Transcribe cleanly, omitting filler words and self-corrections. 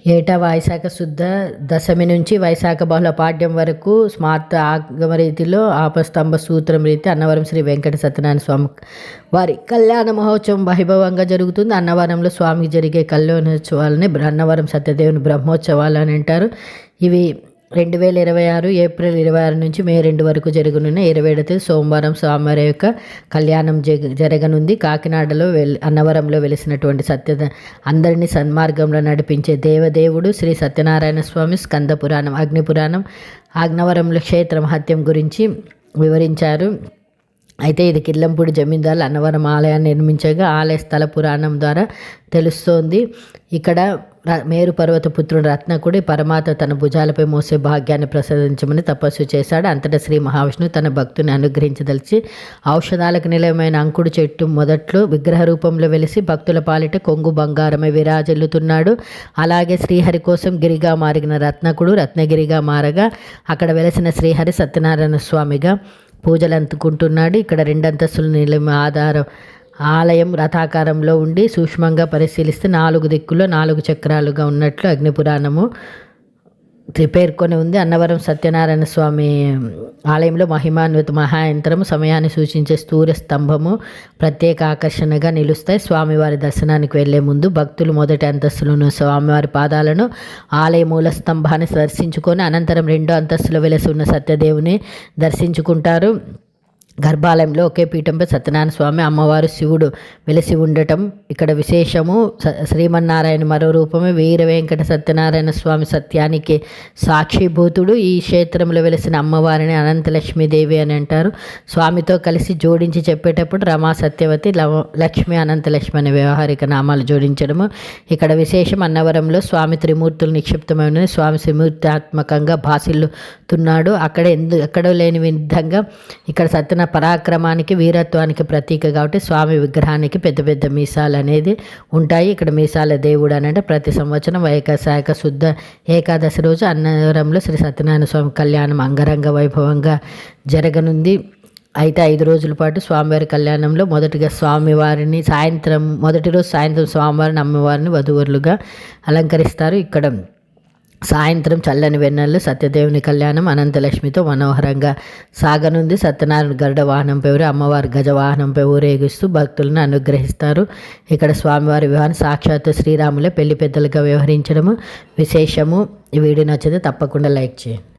ఏటా వైశాఖ శుద్ధ దశమి నుంచి వైశాఖ బహుళ పాడ్యం వరకు స్మార్త ఆగమ రీతిలో ఆపస్తంభ సూత్రం రీతి అన్నవరం శ్రీ వెంకట సత్యనారాయణ స్వామి వారి కళ్యాణ మహోత్సవం వైభవంగా జరుగుతుంది. అన్నవరంలో స్వామికి జరిగే కళ్యాణోత్సవాలని అన్నవరం సత్యదేవుని బ్రహ్మోత్సవాలు అని అంటారు. ఇవి 2026 ఏప్రిల్ 26 నుంచి మే 2 వరకు జరగనున్న 27వ తేదీ సోమవారం స్వామివారి యొక్క కళ్యాణం జరగనుంది. కాకినాడలో అన్నవరంలో వెలిసినటువంటి అందరినీ సన్మార్గంలో నడిపించే దేవదేవుడు శ్రీ సత్యనారాయణ స్వామి స్కంద పురాణం, అగ్ని పురాణం, అగ్నవరంలో క్షేత్ర మహత్యం గురించి వివరించారు. అయితే ఇది కిర్లంపూడి జమీందారులు అన్నవరం ఆలయాన్ని నిర్మించగా ఆలయ స్థల పురాణం ద్వారా తెలుస్తోంది. ఇక్కడ మేరు పర్వత పుత్రుడు రత్నకుడి పరమాత్మ తన భుజాలపై మోసే భాగ్యాన్ని ప్రసాదించమని తపస్సు చేశాడు. అంతటా శ్రీ మహావిష్ణువు తన భక్తుని అనుగ్రహించదలిచి ఔషధాలకు నిలయమైన అంకుడు చెట్టు మొదట్లో విగ్రహ రూపంలో వెలిసి భక్తుల పాలిట కొంగు బంగారమై విరాజిల్లుతున్నాడు. అలాగే శ్రీహరి కోసం గిరిగా మారిన రత్నకుడు రత్నగిరిగా మారగా అక్కడ వెలిసిన శ్రీహరి సత్యనారాయణ స్వామిగా పూజలు అందుకుంటున్నాడు. ఇక్కడ 2 అంతస్తుల నిలయం ఆలయం రథాకారంలో ఉండి సూక్ష్మంగా పరిశీలిస్తే 4 దిక్కుల్లో 4 చక్రాలుగా ఉన్నట్లు అగ్నిపురాణము పేర్కొని ఉంది. అన్నవరం సత్యనారాయణ స్వామి ఆలయంలో మహిమాన్విత మహాయంత్రము సమయాన్ని సూచించే సూర్య స్తంభము ప్రత్యేక ఆకర్షణగా నిలుస్తాయి. స్వామివారి దర్శనానికి వెళ్లే ముందు భక్తులు మొదటి అంతస్తులను స్వామివారి పాదాలను ఆలయ మూల స్తంభాన్ని దర్శించుకొని అనంతరం 2వ అంతస్తులో వెలసి ఉన్న సత్యదేవుని దర్శించుకుంటారు. గర్భాలయంలో ఒకే పీఠంపై సత్యనారాయణ స్వామి, అమ్మవారు, శివుడు వెలిసి ఉండటం ఇక్కడ విశేషము. శ్రీమన్నారాయణ మరో రూపమే వీర వెంకట సత్యనారాయణ స్వామి సత్యానికి సాక్షిభూతుడు. ఈ క్షేత్రంలో వెలిసిన అమ్మవారిని అనంతలక్ష్మీదేవి అని అంటారు. స్వామితో కలిసి జోడించి చెప్పేటప్పుడు రమా సత్యవతి, లక్ష్మి, అనంతలక్ష్మి అనే వ్యవహారిక నామాలు జోడించడము ఇక్కడ విశేషం. అన్నవరంలో స్వామి త్రిమూర్తులు నిక్షిప్తమైన స్వామి త్రిమూర్తాత్మకంగా భాసిల్లుతున్నాడు. ఎక్కడో లేని విధంగా ఇక్కడ సత్యన పరాక్రమానికి వీరత్వానికి ప్రతీక కాబట్టి స్వామి విగ్రహానికి పెద్ద పెద్ద మీసాలు అనేది ఉంటాయి. ఇక్కడ మీసాల దేవుడు అని అంటే ప్రతి సంవత్సరం వైశాఖ శుద్ధ ఏకాదశి రోజు అన్నవరంలో శ్రీ సత్యనారాయణ స్వామి కళ్యాణం అంగరంగ వైభవంగా జరగనుంది. అయితే 5 రోజుల పాటు స్వామివారి కళ్యాణంలో మొదటి రోజు సాయంత్రం స్వామివారిని అమ్మవారిని వధూవరులుగా అలంకరిస్తారు. ఇక్కడ సాయంత్రం చల్లని వెన్నెల్లో సత్యదేవుని కళ్యాణం అనంతలక్ష్మితో మనోహరంగా సాగనుంది. సత్యనారాయణ గరుడ వాహనంపై అమ్మవారి గజవాహనంపై ఊరేగిస్తూ భక్తులను అనుగ్రహిస్తారు. ఇక్కడ స్వామివారి వివాహం సాక్షాత్తు శ్రీరాములే పెళ్లి పెద్దలుగా వ్యవహరించడము విశేషము. ఈ వీడియో నచ్చితే తప్పకుండా లైక్ చేయండి.